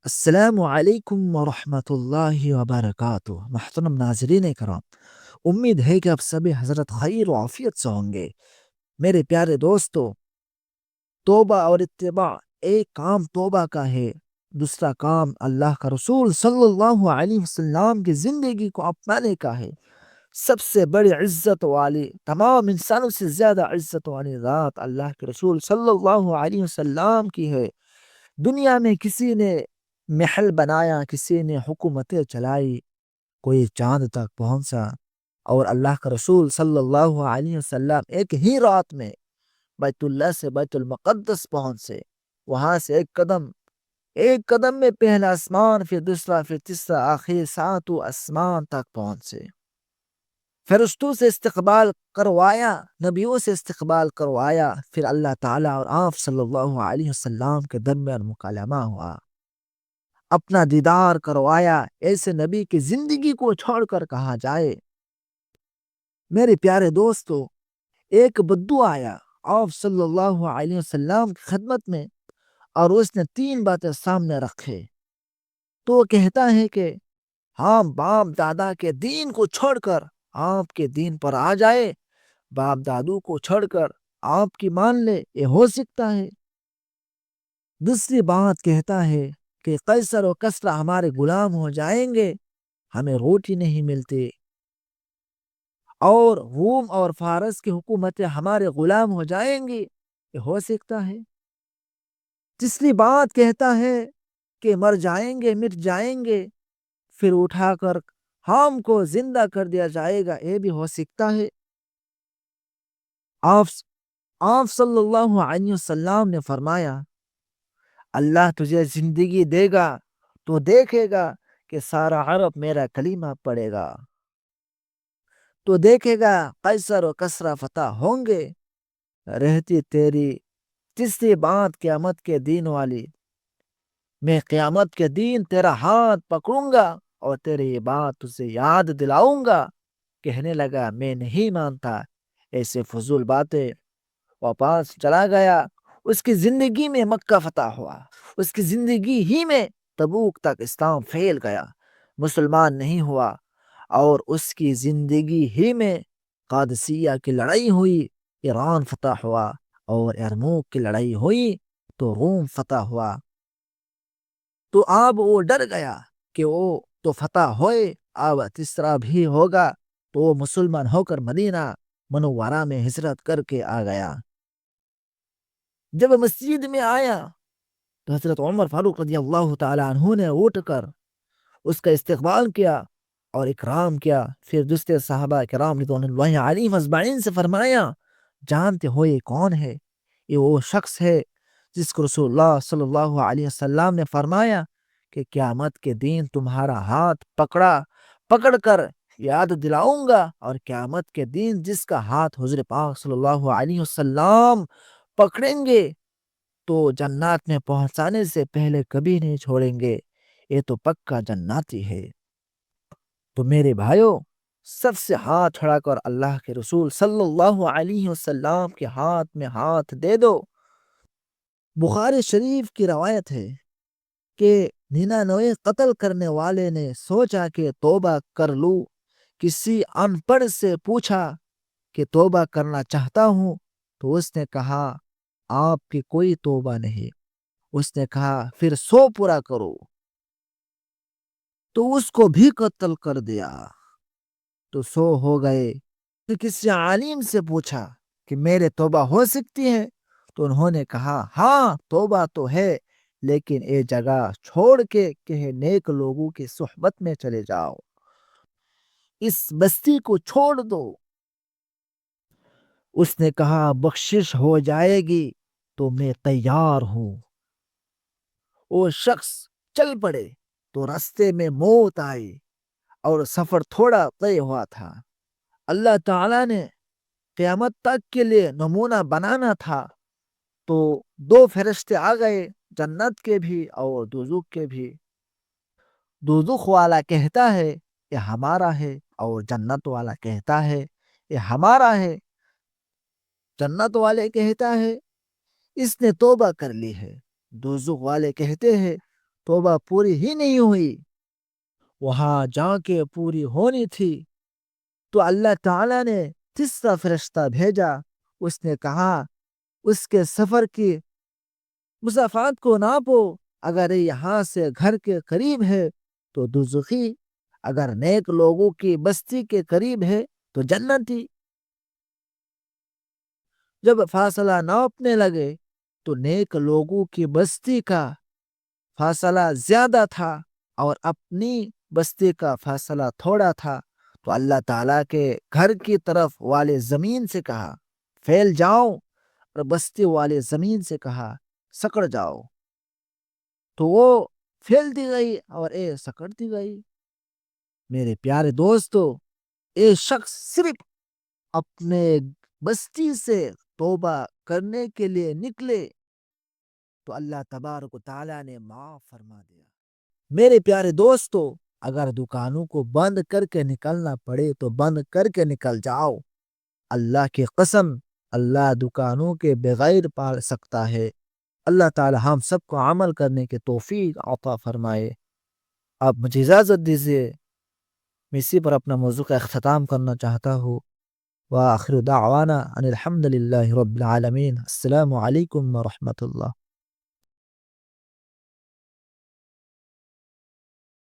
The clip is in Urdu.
السلام علیکم ورحمۃ اللہ وبرکاتہ۔ محترم ناظرین کرام، امید ہے کہ آپ سبھی حضرت خیر و عافیت سے ہوں گے۔ میرے پیارے دوستو، توبہ اور اتباع، ایک کام توبہ کا ہے، دوسرا کام اللہ کا رسول صلی اللہ علیہ وسلم کی زندگی کو اپنانے کا ہے۔ سب سے بڑی عزت والی، تمام انسانوں سے زیادہ عزت والی ذات اللہ کے رسول صلی اللہ علیہ وسلم کی ہے۔ دنیا میں کسی نے محل بنایا، کسی نے حکومتیں چلائی، کوئی چاند تک پہنچا، اور اللہ کا رسول صلی اللہ علیہ وسلم ایک ہی رات میں بیت اللہ سے بیت المقدس پہنچے۔ وہاں سے ایک قدم میں پہلا آسمان، پھر دوسرا، پھر تیسرا، آخر ساتوں آسمان تک پہنچے۔ فرشتوں سے استقبال کروایا، نبیوں سے استقبال کروایا، پھر اللہ تعالیٰ اور آپ صلی اللہ علیہ وسلم کے درمیان مکالمہ ہوا، اپنا دیدار کروایا۔ ایسے نبی کی زندگی کو چھوڑ کر کہا جائے۔ میرے پیارے دوستو، ایک بدو آیا آپ صلی اللہ علیہ وسلم کی خدمت میں، اور اس نے 3 باتیں سامنے رکھے۔ تو وہ کہتا ہے کہ ہم باپ دادا کے دین کو چھوڑ کر آپ کے دین پر آ جائے، باپ دادو کو چھوڑ کر آپ کی مان لے، یہ ہو سکتا ہے؟ دوسری بات کہتا ہے کہ قیصر و کسریٰ ہمارے غلام ہو جائیں گے، ہمیں روٹی نہیں ملتی، اور روم اور فارس کی حکومتیں ہمارے غلام ہو جائیں گی، یہ ہو سکتا ہے؟ تیسری بات کہتا ہے کہ مر جائیں گے، مٹ جائیں گے، پھر اٹھا کر ہم کو زندہ کر دیا جائے گا، یہ بھی ہو سکتا ہے؟ آپ صلی اللہ علیہ وسلم نے فرمایا، اللہ تجھے زندگی دے گا تو دیکھے گا کہ سارا عرب میرا کلمہ پڑھے گا، تو دیکھے گا قیصر و کسریٰ فتح ہوں گے، رہتی تیری تیسری بات قیامت کے دین والی، میں قیامت کے دن تیرا ہاتھ پکڑوں گا اور تیری یہ بات تجھے یاد دلاؤں گا۔ کہنے لگا میں نہیں مانتا، ایسے فضول باتیں، واپس چلا گیا۔ اس کی زندگی میں مکہ فتح ہوا، اس کی زندگی ہی میں تبوک تک اسلام پھیل گیا، مسلمان نہیں ہوا، اور اس کی زندگی ہی میں قادسیہ کی لڑائی ہوئی، ایران فتح ہوا، اور یرموک کی لڑائی ہوئی تو روم فتح ہوا۔ تو اب وہ ڈر گیا کہ وہ تو فتح ہوئے، اب تیسرا بھی ہوگا، تو وہ مسلمان ہو کر مدینہ منورہ میں ہجرت کر کے آ گیا۔ جب مسجد میں آیا تو حضرت عمر فاروق رضی اللہ تعالی عنہ نے اٹھ کر اس کا استقبال کیا اور اکرام کیا۔ پھر دوسرے صحابہ کرام رضوان اللہ علیہم اجمعین سے فرمایا، جانتے ہو یہ کون ہے؟ یہ وہ شخص ہے جس کو رسول اللہ صلی اللہ علیہ وسلم نے فرمایا کہ قیامت کے دن تمہارا ہاتھ پکڑ کر یاد دلاؤں گا، اور قیامت کے دن جس کا ہاتھ حضور پاک صلی اللہ علیہ وسلم پکڑیں گے تو جنات میں پہنچانے سے پہلے کبھی نہیں چھوڑیں گے، یہ تو پکا جناتی ہے۔ تو میرے بھائیو، سب سے ہاتھ چھڑا کر اللہ کے رسول صلی اللہ علیہ وسلم کے ہاتھ میں ہاتھ دے دو۔ بخاری شریف کی روایت ہے کہ 99 قتل کرنے والے نے سوچا کہ توبہ کر لوں، کسی ان پڑھ سے پوچھا کہ توبہ کرنا چاہتا ہوں، تو اس نے کہا آپ کی کوئی توبہ نہیں۔ اس نے کہا پھر 100 پورا کرو، تو اس کو بھی قتل کر دیا، تو 100 ہو گئے۔ تو کسی عالم سے پوچھا کہ میرے توبہ ہو سکتی ہے؟ تو انہوں نے کہا ہاں توبہ تو ہے، لیکن یہ جگہ چھوڑ کے کہ نیک لوگوں کی صحبت میں چلے جاؤ، اس بستی کو چھوڑ دو۔ اس نے کہا بخشش ہو جائے گی تو میں تیار ہوں۔ وہ شخص چل پڑے تو راستے میں موت آئی، اور سفر تھوڑا طے ہوا تھا۔ اللہ تعالیٰ نے قیامت تک کے لیے نمونہ بنانا تھا، تو 2 فرشتے آ گئے، جنت کے بھی اور دوزخ کے بھی۔ دوزخ والا کہتا ہے یہ ہمارا ہے، اور جنت والا کہتا ہے یہ ہمارا ہے۔ جنت والے کہتا ہے اس نے توبہ کر لی ہے، دوزخ والے کہتے ہیں توبہ پوری ہی نہیں ہوئی، وہاں جا کے پوری ہونی تھی، تو اللہ تعالیٰ نے تیسرا فرشتہ بھیجا۔ اس نے کہا اس کے سفر کی مسافات کو ناپو، اگر یہاں سے گھر کے قریب ہے تو دوزخی، اگر نیک لوگوں کی بستی کے قریب ہے تو جنتی۔ جب فاصلہ ناپنے لگے تو نیک لوگوں کی بستی کا فاصلہ زیادہ تھا اور اپنی بستی کا فاصلہ تھوڑا تھا، تو اللہ تعالیٰ کے گھر کی طرف والے زمین سے کہا پھیل جاؤ، اور بستی والے زمین سے کہا سکڑ جاؤ، تو وہ پھیلتی گئی اور سکڑتی گئی۔ میرے پیارے دوستو، ایک شخص صرف اپنے بستی سے توبہ کرنے کے لیے نکلے تو اللہ تبارک و تعالیٰ نے معاف فرما دیا۔ میرے پیارے دوستو، اگر دکانوں کو بند کر کے نکلنا پڑے تو بند کر کے نکل جاؤ، اللہ کی قسم اللہ دکانوں کے بغیر پال سکتا ہے۔ اللہ تعالی ہم سب کو عمل کرنے کی توفیق عطا فرمائے۔ آپ مجھے اجازت دیجیے، میں اسی پر اپنا موضوع کا اختتام کرنا چاہتا ہوں۔ وآخر دعوانا ان الحمد للہ رب العالمین۔ السلام علیکم ورحمۃ اللہ۔